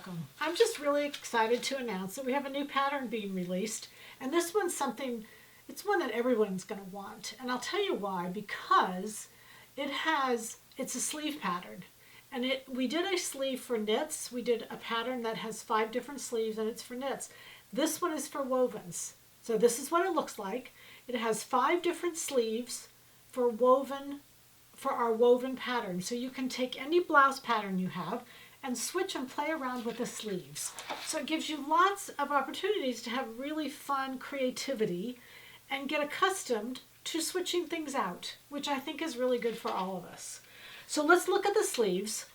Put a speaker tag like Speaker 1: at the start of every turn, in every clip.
Speaker 1: welcome. I'm just really excited to announce that we have a new pattern being released, and this one's something, it's one that everyone's going to want, and I'll tell you why. Because it's a sleeve pattern, and we did a sleeve for knits. We did a pattern that has 5 different sleeves, and it's for knits. This one is for wovens. So this is what it looks like. It has 5 different sleeves for our woven pattern. So you can take any blouse pattern you have and switch and play around with the sleeves. So it gives you lots of opportunities to have really fun creativity and get accustomed to switching things out, which I think is really good for all of us. So let's look at the sleeves.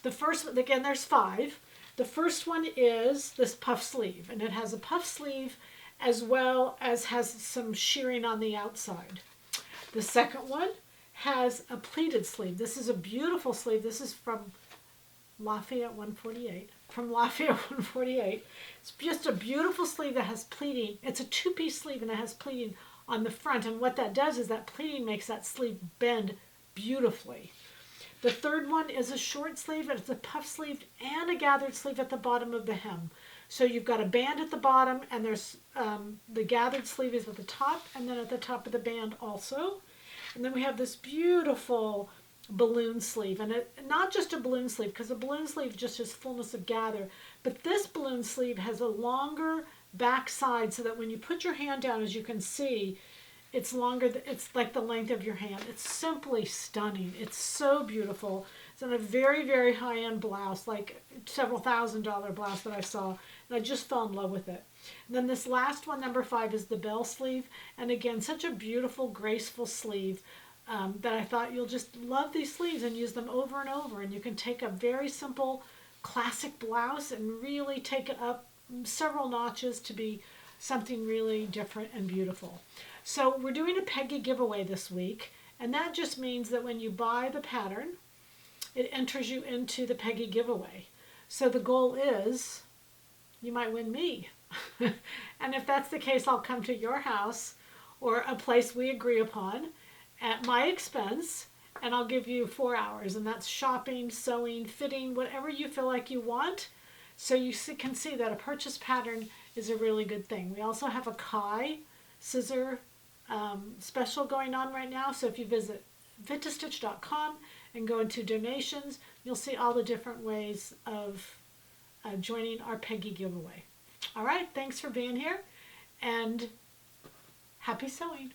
Speaker 1: The first, again, there's 5. The first one is this puff sleeve, and it has a puff sleeve as well as has some shearing on the outside. The second one has a pleated sleeve. This is a beautiful sleeve. This is from Lafayette 148. From Lafayette 148. It's just a beautiful sleeve that has pleating. It's a 2-piece sleeve and it has pleating on the front. And what that does is that pleating makes that sleeve bend beautifully. The third one is a short sleeve. It's a puff sleeve and a gathered sleeve at the bottom of the hem. So you've got a band at the bottom, and there's the gathered sleeve is at the top, and then at the top of the band also. And then we have this beautiful balloon sleeve, and not just a balloon sleeve, because a balloon sleeve just has fullness of gather, but this balloon sleeve has a longer back side so that when you put your hand down, as you can see, it's longer. It's like the length of your hand. It's simply stunning. It's so beautiful. It's in a very, very high-end blouse, like several $1,000 blouse that I saw, and I just fell in love with it. And then this last one, number 5, is the bell sleeve, and again, such a beautiful, graceful sleeve that I thought you'll just love these sleeves and use them over and over. And you can take a very simple, classic blouse and really take it up several notches to be something really different and beautiful. So we're doing a Peggy giveaway this week, and that just means that when you buy the pattern, it enters you into the Peggy giveaway. So the goal is you might win me. And if that's the case, I'll come to your house or a place we agree upon at my expense, and I'll give you 4 hours, and that's shopping, sewing, fitting, whatever you feel like you want. So you can see that a purchase pattern is a really good thing. We also have a Kai scissor special going on right now. So if you visit fit2stitch.com and go into donations, you'll see all the different ways of joining our Peggy giveaway. All right, thanks for being here, and happy sewing.